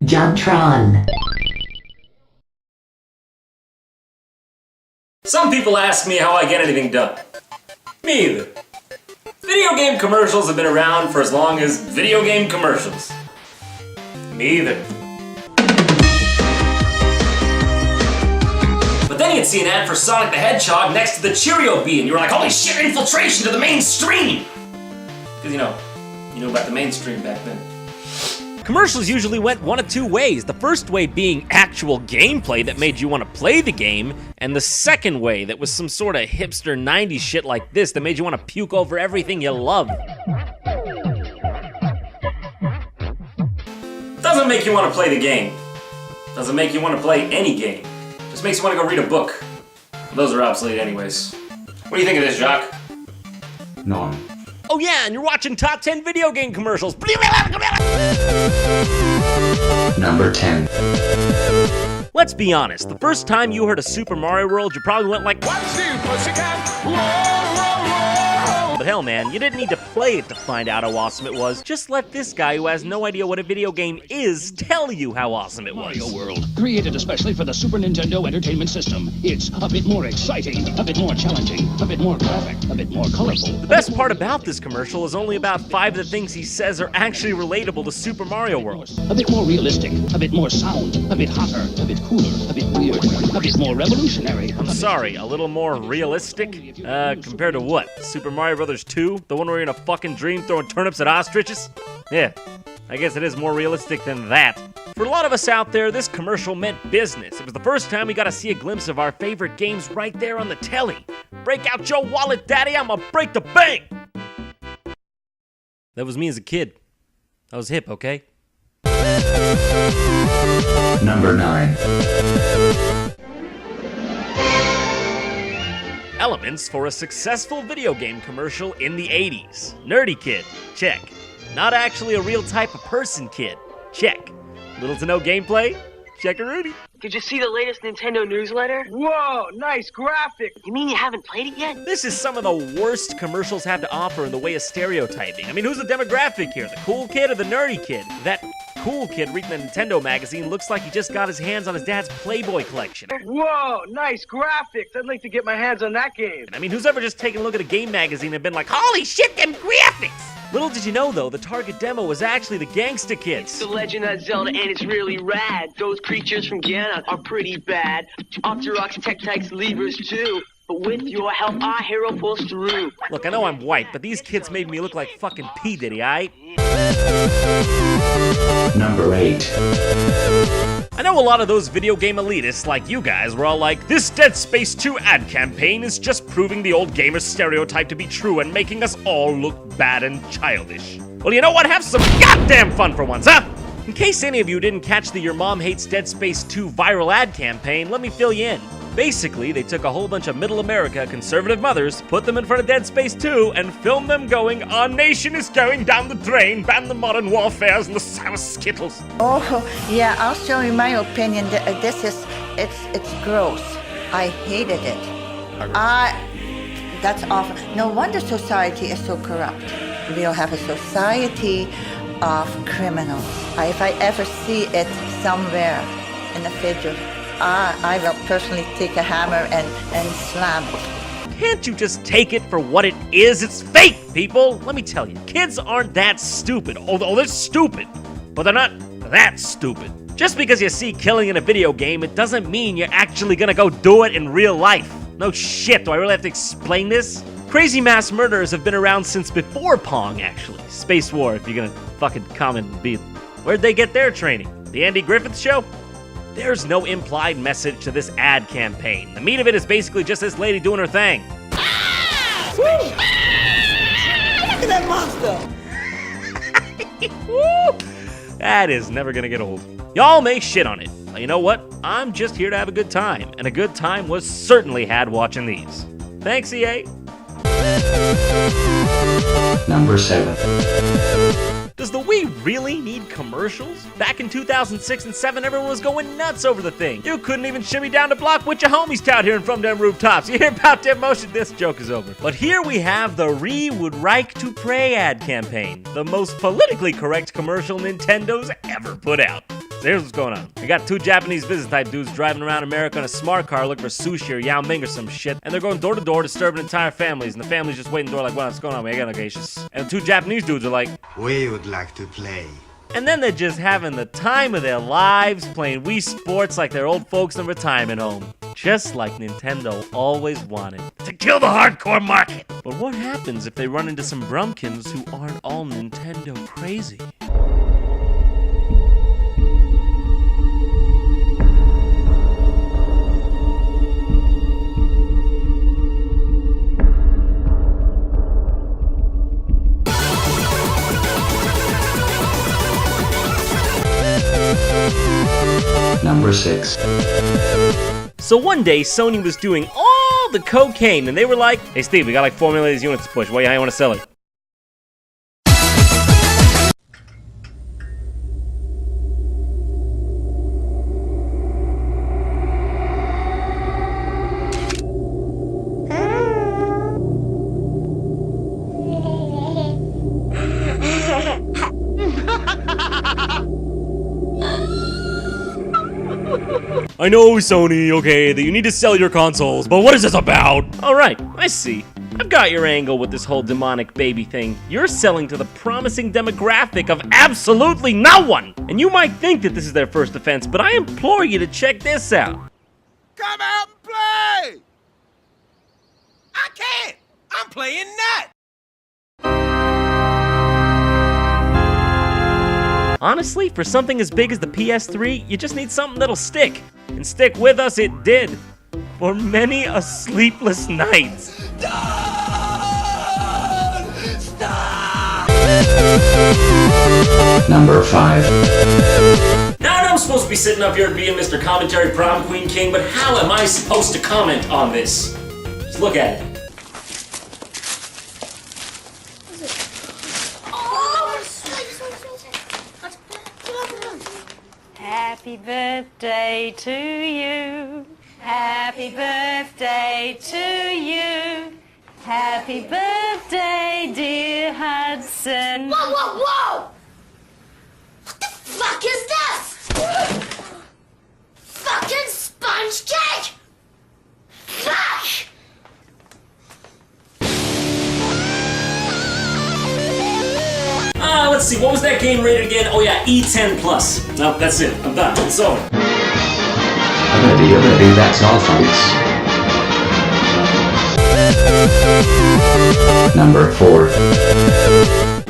JonTron. Some people ask me how I get anything done. Me either. Video game commercials have been around for as long as video game commercials. Me either. But then you'd see an ad for Sonic the Hedgehog next to the Cheerio Bee, and you were like, holy shit, infiltration to the mainstream! Because you knew about the mainstream back then. Commercials usually went one of two ways. The first way being actual gameplay that made you want to play the game, and the second way that was some sort of hipster 90s shit like this that made you want to puke over everything you love. Doesn't make you want to play the game. Doesn't make you want to play any game. Just makes you want to go read a book. Those are obsolete anyways. What do you think of this, Jacques? None. Oh yeah, and you're watching top 10 video game commercials. Number 10. Let's be honest, the first time you heard of Super Mario World, you probably went like, "What's new, pussycat? Whoa, whoa, whoa." But hell man, you didn't need to play it to find out how awesome it was. Just let this guy who has no idea what a video game is tell you how awesome it was. Mario World, created especially for the Super Nintendo Entertainment System. It's a bit more exciting, a bit more challenging, a bit more graphic, a bit more colorful. The best part about this commercial is only about 5 of the things he says are actually relatable to Super Mario World. A bit more realistic, a bit more sound, a bit hotter, a bit cooler, a bit weird, a bit more revolutionary. I'm sorry, a little more realistic? Compared to what? Super Mario Bros. 2? The one where you're in a fucking dream throwing turnips at ostriches? Yeah, I guess it is more realistic than that. For a lot of us out there, this commercial meant business. It was the first time we got to see a glimpse of our favorite games right there on the telly. Break out your wallet, daddy, I'ma break the bank! That was me as a kid. I was hip, okay? Number 9. Elements for a successful video game commercial in the 80s. Nerdy kid, check. Not actually a real type of person kid, check. Little to no gameplay, check-a-rooney. Did you see the latest Nintendo newsletter? Whoa, nice graphic! You mean you haven't played it yet? This is some of the worst commercials have to offer in the way of stereotyping. I mean, who's the demographic here? The cool kid or the nerdy kid? That cool kid reading the Nintendo magazine looks like he just got his hands on his dad's Playboy collection. Whoa, nice graphics! I'd like to get my hands on that game. I mean, who's ever just taken a look at a game magazine and been like, holy shit, them graphics! Little did you know, though, the target demo was actually the Gangsta Kids. It's the Legend of Zelda, and it's really rad. Those creatures from Guyana are pretty bad. Octoroks, Tech-Tykes, Levers, too. But with your help, our hero pulls through. Look, I know I'm white, but these kids made me look like fucking P. Diddy, aight? Number 8. I know a lot of those video game elitists like you guys were all like, this Dead Space 2 ad campaign is just proving the old gamer stereotype to be true and making us all look bad and childish. Well, you know what? Have some goddamn fun for once, huh? In case any of you didn't catch the Your Mom Hates Dead Space 2 viral ad campaign, let me fill you in. Basically, they took a whole bunch of middle America conservative mothers, put them in front of Dead Space 2, and filmed them going, our nation is going down the drain, ban the modern warfares and the sour skittles. Oh, yeah, I'll show you my opinion. This is, it's gross. I hated it. That's awful. No wonder society is so corrupt. We'll have a society of criminals. If I ever see it somewhere in a video, I will personally take a hammer and slam it. Can't you just take it for what it is? It's fake, people! Let me tell you, kids aren't that stupid. Although they're stupid, but they're not that stupid. Just because you see killing in a video game, it doesn't mean you're actually gonna go do it in real life. No shit, do I really have to explain this? Crazy mass murderers have been around since before Pong, actually. Space War, if you're gonna fucking comment and be. Where'd they get their training? The Andy Griffith Show? There's no implied message to this ad campaign. The meat of it is basically just this lady doing her thing. Woo! Look at that monster! Woo! That is never gonna get old. Y'all may shit on it, but you know what? I'm just here to have a good time, and a good time was certainly had watching these. Thanks, EA. Number 7. Does the Wii really need commercials? Back in 2006 and 7, everyone was going nuts over the thing. You couldn't even shimmy down the block with your homies out here from them rooftops. You hear about them motion, this joke is over. But here we have the Re Would Like to Pray ad campaign, the most politically correct commercial Nintendo's ever put out. here's what's going on. We got two Japanese business type dudes driving around America in a smart car looking for sushi or Yao Ming or some shit, and they're going door to door disturbing entire families, and the family's just waiting door like, what's going on, man? I got no cases. And two Japanese dudes are like, we would like to play. and then they're just having the time of their lives playing Wii Sports like they're old folks in a retirement home. Just like Nintendo always wanted. To kill the hardcore market! But what happens if they run into some Brumpkins who aren't all Nintendo crazy? Number 6. So one day, Sony was doing all the cocaine, and they were like, hey Steve, we got like 4 million of these units to push. How you want to sell it? I know, Sony, okay, that you need to sell your consoles, but what is this about? Alright, I see. I've got your angle with this whole demonic baby thing. You're selling to the promising demographic of absolutely no one! And you might think that this is their first offense, but I implore you to check this out. Come out and play! I can't! I'm playing net! Honestly, for something as big as the PS3, you just need something that'll stick. And stick with us, it did. For many a sleepless night. Stop! Number 5. Now I know I'm supposed to be sitting up here being Mr. Commentary Prom Queen King, but how am I supposed to comment on this? Just look at it. Happy birthday to you. Happy birthday to you. Happy birthday, dear Hudson. Whoa, whoa, whoa! What the fuck is this? Fucking sponge cake! Fuck! Let's see, what was that game rated again? Oh yeah, E10+. No, that's it. I'm done. It's over. Already, that's all, folks. Number 4.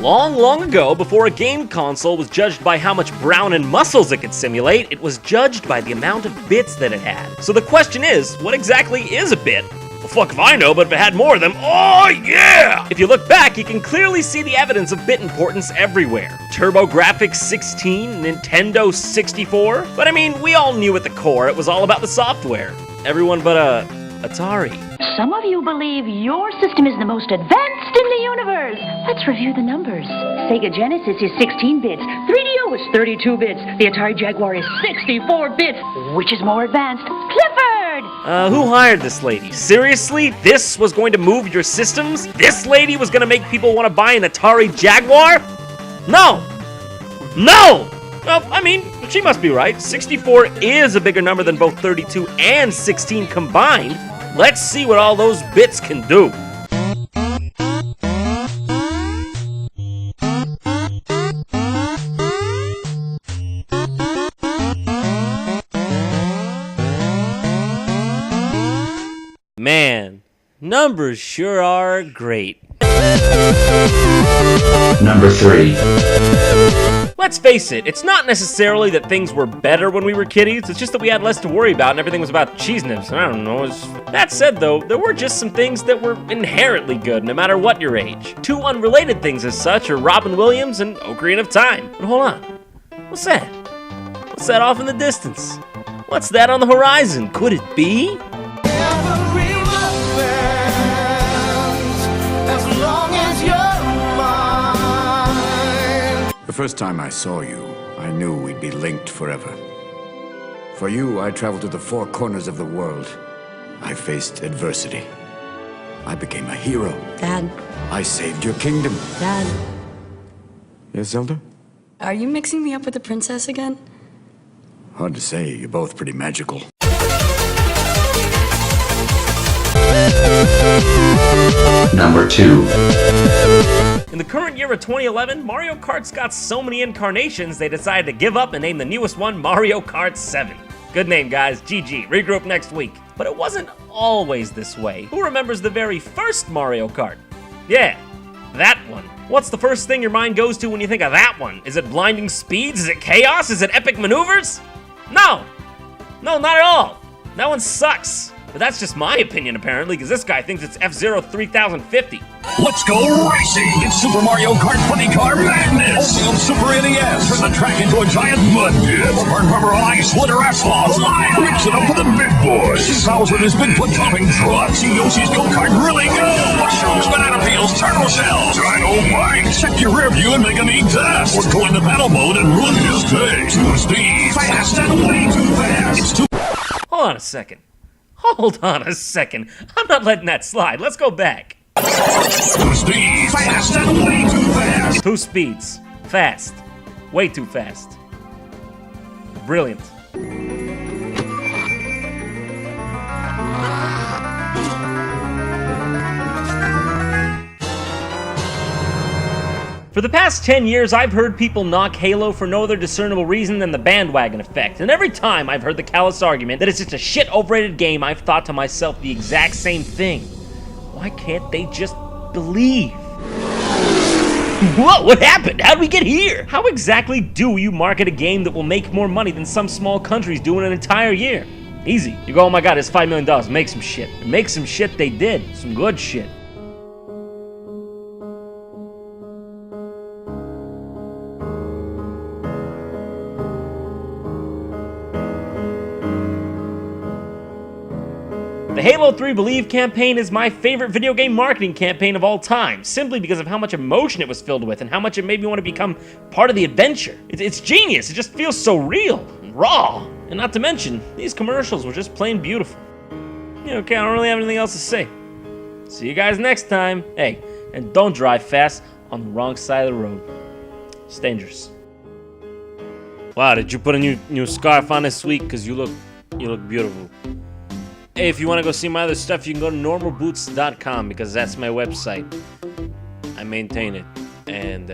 Long ago, before a game console was judged by how much brawn and muscles it could simulate, it was judged by the amount of bits that it had. So the question is, what exactly is a bit? Well, fuck if I know, but if it had more of them, oh yeah! If you look back, you can clearly see the evidence of bit importance everywhere. TurboGrafx 16, Nintendo 64. But I mean, we all knew at the core it was all about the software. Everyone but Atari. Some of you believe your system is the most advanced in the universe. Let's review the numbers. Sega Genesis is 16 bits. 3DO is 32 bits. The Atari Jaguar is 64 bits. Which is more advanced? Clifford! Who hired this lady? Seriously? This was going to move your systems? This lady was gonna make people want to buy an Atari Jaguar? No! No! Well, I mean, she must be right. 64 is a bigger number than both 32 and 16 combined. Let's see what all those bits can do. Man, numbers sure are great. Number 3. Let's face it, it's not necessarily that things were better when we were kiddies, it's just that we had less to worry about and everything was about cheese nips. I don't know. That said though, there were just some things that were inherently good no matter what your age. Two unrelated things as such are Robin Williams and Ocarina of Time. But hold on, what's that? What's that off in the distance? What's that on the horizon? Could it be? The first time I saw you, I knew we'd be linked forever. For you, I traveled to the four corners of the world. I faced adversity. I became a hero. Dad. I saved your kingdom. Dad. Yes, Zelda? Are you mixing me up with the princess again? Hard to say, you're both pretty magical. Number 2. In the current year of 2011, Mario Kart's got so many incarnations they decided to give up and name the newest one Mario Kart 7. Good name, guys. GG. Regroup next week. But it wasn't always this way. Who remembers the very first Mario Kart? Yeah, that one. What's the first thing your mind goes to when you think of that one? Is it blinding speeds? Is it chaos? Is it epic maneuvers? No, not at all. That one sucks. But that's just my opinion, apparently, because this guy thinks it's F-Zero 3050. Let's go racing! It's Super Mario Kart Funny Car Madness! Only on Super NES! Turn the track into a giant mud pit! Burn rubber on ice, litter asphalt! Mix it up for the big boys! Bowser and his Bigfoot topping truck! See Yoshi's go-kart really go! Mushrooms, banana peels, turtle shells! Dynamite! Check your rear view and make a neat test! Or go into battle mode and ruin his day! Too speed! Fast and way too fast! It's too... Hold on a second. Hold on a second. I'm not letting that slide. Let's go back. 2 speeds! Fast and way too fast! 2 speeds. Fast. Way too fast. Brilliant. For the past 10 years, I've heard people knock Halo for no other discernible reason than the bandwagon effect, and every time I've heard the callous argument that it's just a shit overrated game, I've thought to myself the exact same thing. Why can't they just believe? Whoa, what happened? How'd we get here? How exactly do you market a game that will make more money than some small countries do in an entire year? Easy. You go, oh my god, it's $5 million, make some shit. And make some shit they did. Some good shit. The Halo 3 Believe campaign is my favorite video game marketing campaign of all time, simply because of how much emotion it was filled with and how much it made me want to become part of the adventure. It's genius, it just feels so real and raw. And not to mention, these commercials were just plain beautiful. Okay, I don't really have anything else to say. See you guys next time. Hey, and don't drive fast on the wrong side of the road. It's dangerous. Wow, did you put a new scarf on this week? Because you look beautiful. Hey, if you want to go see my other stuff, you can go to normalboots.com because that's my website. I maintain it. And